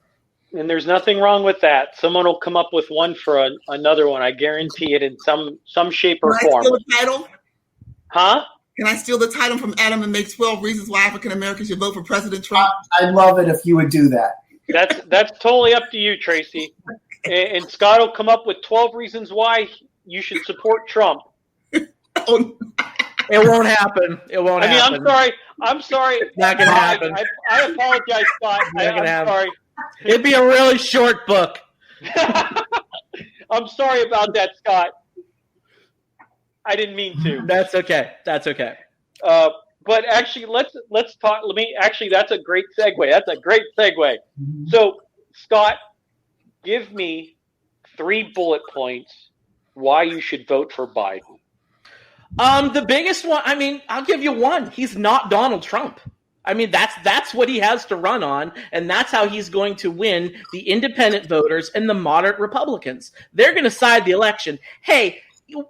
Speaker 1: And there's nothing wrong with that. Someone will come up with one for another one. I guarantee it in some shape or form.
Speaker 2: Can I steal the title?
Speaker 1: Huh?
Speaker 2: Can I steal the title from Adam and make 12 reasons why African Americans should vote for President Trump?
Speaker 4: I'd love it if you would do that.
Speaker 1: That's totally up to you, Tracy. And Scott will come up with 12 reasons why you should support Trump.
Speaker 5: It won't happen. I'm sorry. It's not going to happen.
Speaker 1: I apologize, Scott. I'm sorry.
Speaker 5: It'd be a really short book.
Speaker 1: I'm sorry about that, Scott. I didn't mean to.
Speaker 5: That's okay.
Speaker 1: But actually, let's talk. That's a great segue. So, Scott, give me 3 bullet points why you should vote for Biden.
Speaker 5: The biggest one. I mean, I'll give you one. He's not Donald Trump. I mean, that's what he has to run on, and that's how he's going to win the independent voters and the moderate Republicans. They're going to side the election. Hey,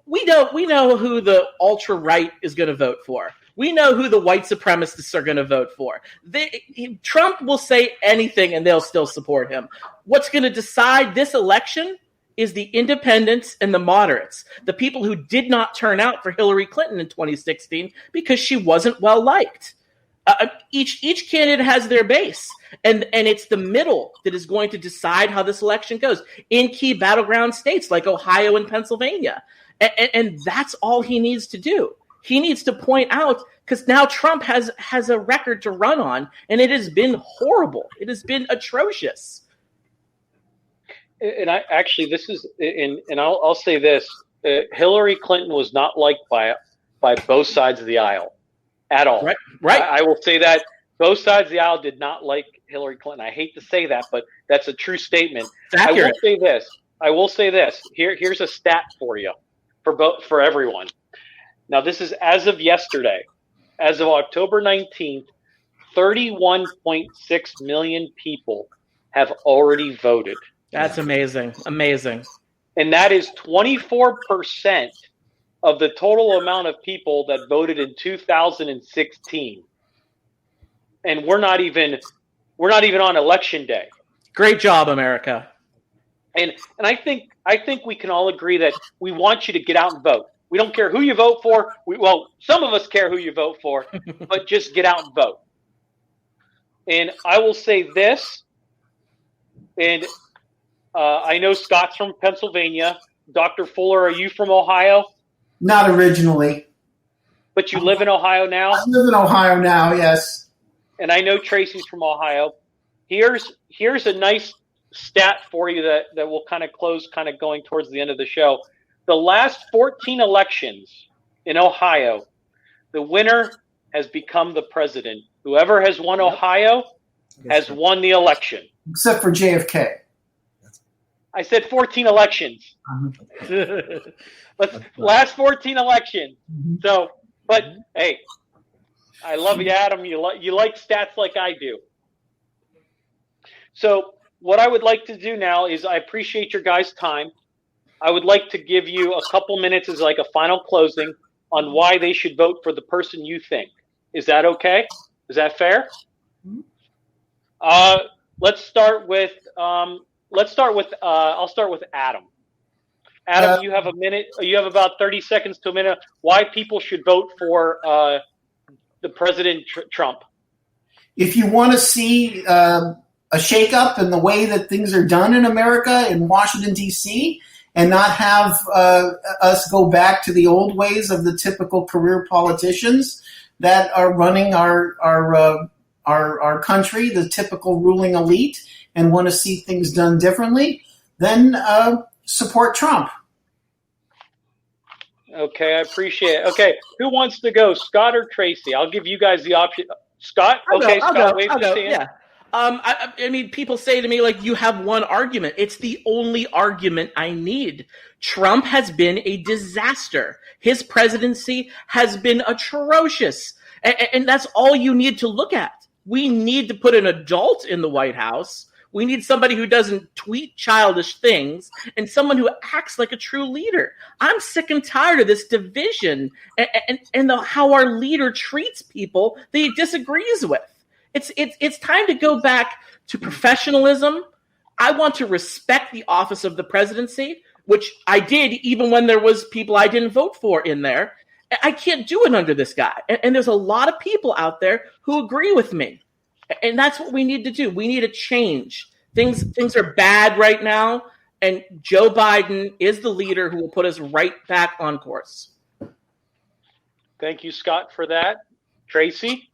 Speaker 5: we know who the ultra-right is going to vote for. We know who the white supremacists are going to vote for. Trump will say anything, and they'll still support him. What's going to decide this election is the independents and the moderates, the people who did not turn out for Hillary Clinton in 2016 because she wasn't well-liked. Each candidate has their base, and it's the middle that is going to decide how this election goes in key battleground states like Ohio and Pennsylvania. And that's all he needs to do. He needs to point out, because now Trump has a record to run on, and it has been horrible. It has been atrocious.
Speaker 1: and I actually this is and I'll say this: Hillary Clinton was not liked by both sides of the aisle at all.
Speaker 5: Right.
Speaker 1: I will say that both sides of the aisle did not like Hillary Clinton. I hate to say that, but that's a true statement.
Speaker 5: It's accurate.
Speaker 1: I will say this. Here's a stat for you, for everyone. Now, this is as of yesterday, as of October 19th. 31.6 million people have already voted.
Speaker 5: That's amazing. Amazing.
Speaker 1: And that is 24% of the total amount of people that voted in 2016. And we're not even on election day.
Speaker 5: Great job, America.
Speaker 1: And I think we can all agree that we want you to get out and vote. We don't care who you vote for. Some of us care who you vote for, but just get out and vote. And I will say this, and I know Scott's from Pennsylvania. Dr. Fuller, are you from Ohio?
Speaker 4: Not originally.
Speaker 1: But you live in Ohio now?
Speaker 4: I live in Ohio now, yes.
Speaker 1: And I know Tracy's from Ohio. Here's a nice stat for you that will kind of close, kind of going towards the end of the show. The last 14 elections in Ohio, the winner has become the president. Whoever has won Ohio has won the election.
Speaker 4: Except for JFK.
Speaker 1: I said 14 elections. Last 14 elections. So, but hey, I love you, Adam. You like stats like I do. So what I would like to do now is I appreciate your guys' time. I would like to give you a couple minutes as like a final closing on why they should vote for the person you think. Is that okay? Is that fair? Let's start with. I'll start with Adam. Adam, you have a minute. You have about 30 seconds to a minute. Why people should vote for the President Trump?
Speaker 4: If you want to see a shakeup in the way that things are done in America, in Washington D.C., and not have us go back to the old ways of the typical career politicians that are running our country, the typical ruling elite, and want to see things done differently, then support Trump.
Speaker 1: Okay, I appreciate it. Okay, who wants to go, Scott or Tracy? I'll give you guys the option. Scott? Okay, Scott, wave your hand.
Speaker 5: Yeah. I mean, people say to me, like, you have one argument. It's the only argument I need. Trump has been a disaster. His presidency has been atrocious. And that's all you need to look at. We need to put an adult in the White House. We need somebody who doesn't tweet childish things and someone who acts like a true leader. I'm sick and tired of this division and how our leader treats people that he disagrees with. It's time to go back to professionalism. I want to respect the office of the presidency, which I did even when there was people I didn't vote for in there. I can't do it under this guy. And there's a lot of people out there who agree with me. And that's what we need to do. We need a change. Things are bad right now, and Joe Biden is the leader who will put us right back on course.
Speaker 1: Thank you, Scott, for that. Tracy?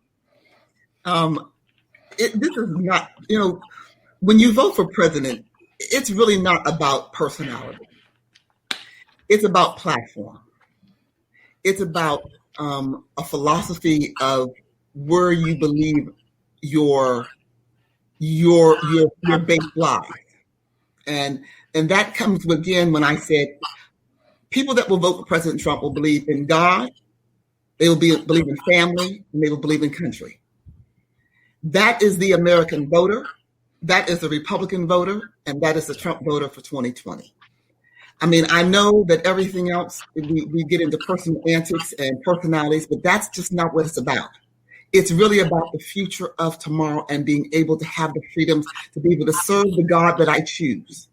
Speaker 2: This is not, when you vote for president, it's really not about personality. It's about platform. It's about a philosophy of where you believe your base lies, and that comes again when I said people that will vote for President Trump will believe in God, they will believe in family, and they will believe in country. That is the American voter, that is the Republican voter, and that is the Trump voter for 2020. I mean, I know that everything else, we get into personal antics and personalities, but that's just not what it's about. It's really about the future of tomorrow and being able to have the freedoms to be able to serve the God that I choose,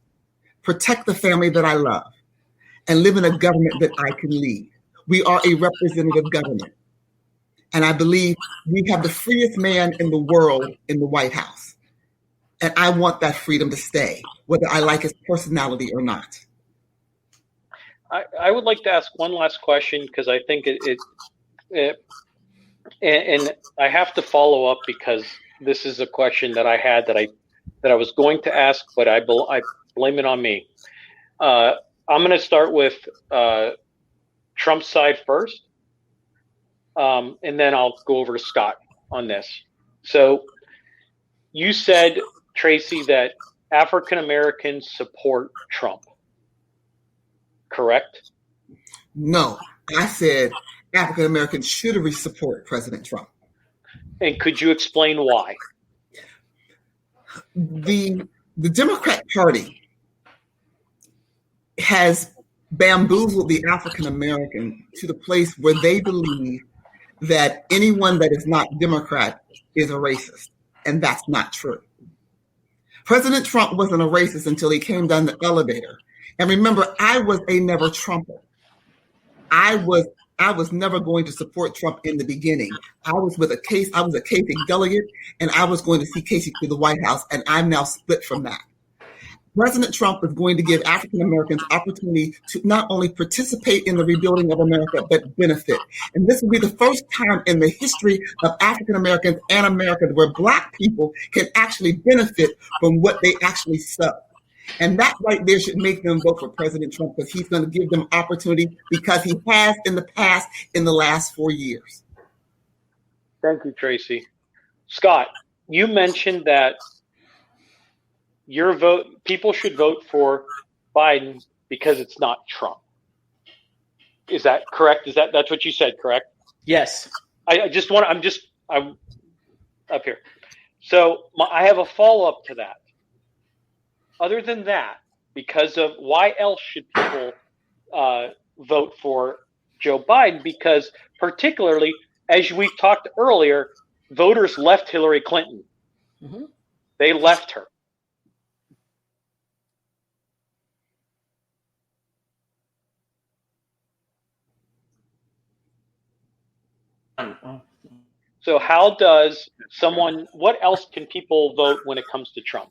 Speaker 2: protect the family that I love, and live in a government that I can lead. We are a representative government. And I believe we have the freest man in the world in the White House. And I want that freedom to stay, whether I like his personality or not.
Speaker 1: I would like to ask one last question because I think and I have to follow up because this is a question that I had that I was going to ask, but I blame it on me. I'm going to start with Trump's side first, and then I'll go over to Scott on this. So you said, Tracy, that African Americans support Trump, correct?
Speaker 2: No, I said African Americans should support President Trump.
Speaker 1: And could you explain why?
Speaker 2: The Democrat Party has bamboozled the African American to the place where they believe that anyone that is not Democrat is a racist, and that's not true. President Trump wasn't a racist until he came down the elevator. And remember, I was a never Trumper. I was never going to support Trump in the beginning. I was a Kasich delegate, and I was going to see Kasich to the White House, and I'm now split from that. President Trump is going to give African Americans opportunity to not only participate in the rebuilding of America, but benefit. And this will be the first time in the history of African Americans and America where Black people can actually benefit from what they actually sow. And that right there should make them vote for President Trump, because he's going to give them opportunity, because he has in the past, in the last 4 years.
Speaker 1: Thank you, Tracy. Scott, you mentioned that people should vote for Biden because it's not Trump. Is that correct? That's what you said, correct?
Speaker 5: Yes.
Speaker 1: I'm up here. So I have a follow-up to that. Other than that, because of why else should people vote for Joe Biden? Because particularly, as we've talked earlier, voters left Hillary Clinton. Mm-hmm. They left her. So what else can people vote when it comes to Trump?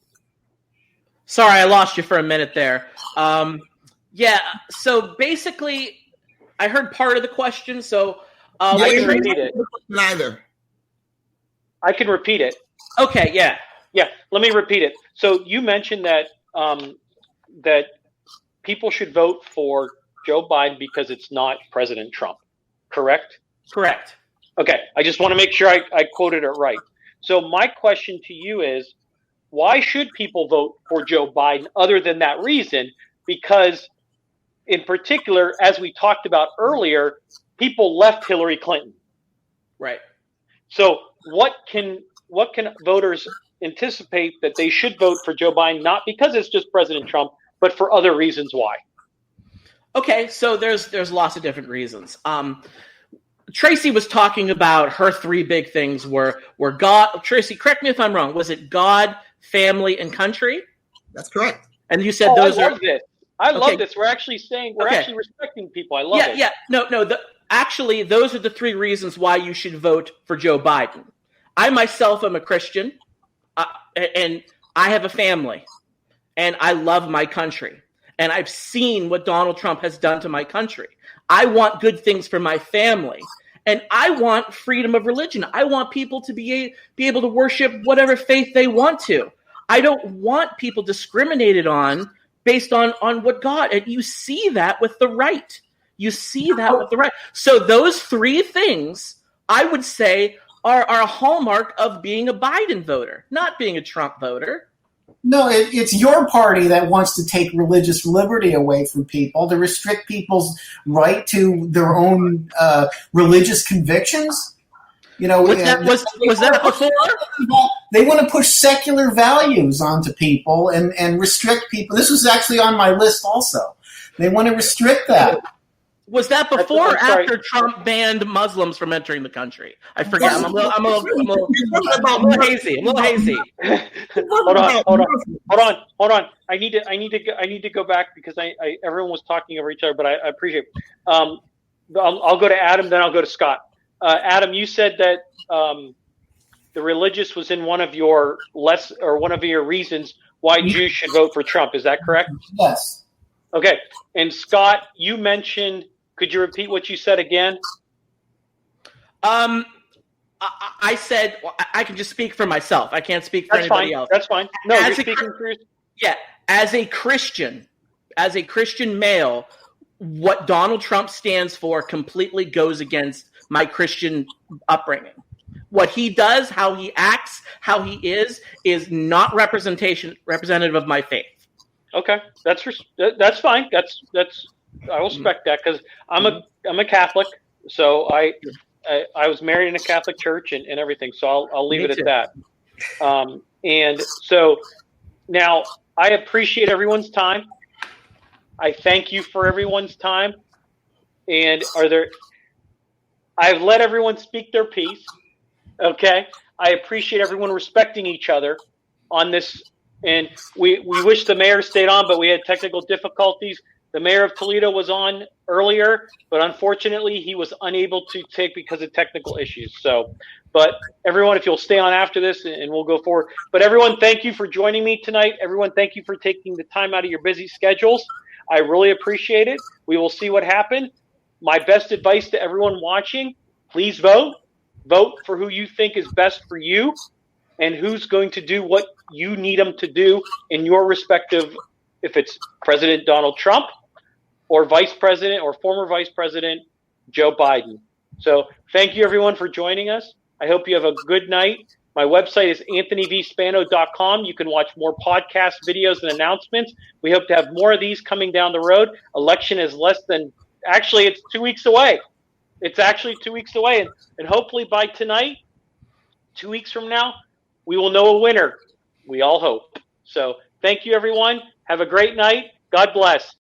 Speaker 5: Sorry, I lost you for a minute there. So basically, I heard part of the question, so...
Speaker 1: I can repeat it.
Speaker 2: Neither.
Speaker 1: I can repeat it.
Speaker 5: Okay, yeah.
Speaker 1: Yeah, let me repeat it. So you mentioned that that people should vote for Joe Biden because it's not President Trump, correct?
Speaker 5: Correct.
Speaker 1: Okay, I just want to make sure I quoted it right. So my question to you is, why should people vote for Joe Biden other than that reason? Because in particular, as we talked about earlier, people left Hillary Clinton.
Speaker 5: Right.
Speaker 1: So what can voters anticipate that they should vote for Joe Biden, not because it's just President Trump, but for other reasons why?
Speaker 5: Okay, so there's lots of different reasons. Tracy was talking about her three big things were God. Tracy, correct me if I'm wrong. Was it God, family, and country?
Speaker 2: That's correct.
Speaker 5: And you said those are.
Speaker 1: I love this. We're actually saying actually respecting people. I love it.
Speaker 5: Yeah. No. Actually, those are the three reasons why you should vote for Joe Biden. I myself am a Christian, and I have a family, and I love my country, and I've seen what Donald Trump has done to my country. I want good things for my family, and I want freedom of religion. I want people to be able to worship whatever faith they want to. I don't want people discriminated on based on what God, and you see that with the right. So those three things, I would say, are a hallmark of being a Biden voter, not being a Trump voter.
Speaker 4: No, it's your party that wants to take religious liberty away from people, to restrict people's right to their own religious convictions. You know,
Speaker 5: was that before?
Speaker 4: They want to push secular values onto people and restrict people. This was actually on my list also. They want to restrict that.
Speaker 5: Was that before or after Trump banned Muslims from entering the country? I forget. I'm a little hazy.
Speaker 1: Hold on. I need to go back because everyone was talking over each other, but I appreciate it. I'll go to Adam, then I'll go to Scott. Adam, you said that the religious was in one of your reasons why Jews should vote for Trump. Is that correct?
Speaker 4: Yes.
Speaker 1: Okay. And Scott, you mentioned. Could you repeat what you said again?
Speaker 5: I said I can just speak for myself. I can't speak for anybody else.
Speaker 1: That's fine. No, you're speaking for yourself.
Speaker 5: Yeah, as a Christian male, what Donald Trump stands for completely goes against my Christian upbringing. What he does, how he acts, how he is not representative of my faith.
Speaker 1: Okay, that's fine. That's I will respect that because I'm a Catholic, so I was married in a Catholic church and everything. So I'll leave
Speaker 5: Me
Speaker 1: it
Speaker 5: too.
Speaker 1: at that. And so now I appreciate everyone's time. I thank you for everyone's time. And I've let everyone speak their piece. Okay. I appreciate everyone respecting each other on this. And we wish the mayor stayed on, but we had technical difficulties. The mayor of Toledo was on earlier, but unfortunately he was unable to take because of technical issues. So, but everyone, if you'll stay on after this and we'll go forward. But everyone, thank you for joining me tonight. Everyone, thank you for taking the time out of your busy schedules. I really appreciate it. We will see what happens. My best advice to everyone watching, please vote. Vote for who you think is best for you and who's going to do what you need them to do in your respective, if it's President Donald Trump or Vice President or former Vice President Joe Biden. So thank you, everyone, for joining us. I hope you have a good night. My website is anthonyvspano.com. You can watch more podcast videos and announcements. We hope to have more of these coming down the road. Election is actually, it's 2 weeks away. It's actually 2 weeks away. And hopefully by tonight, 2 weeks from now, we will know a winner. We all hope. So thank you, everyone. Have a great night. God bless.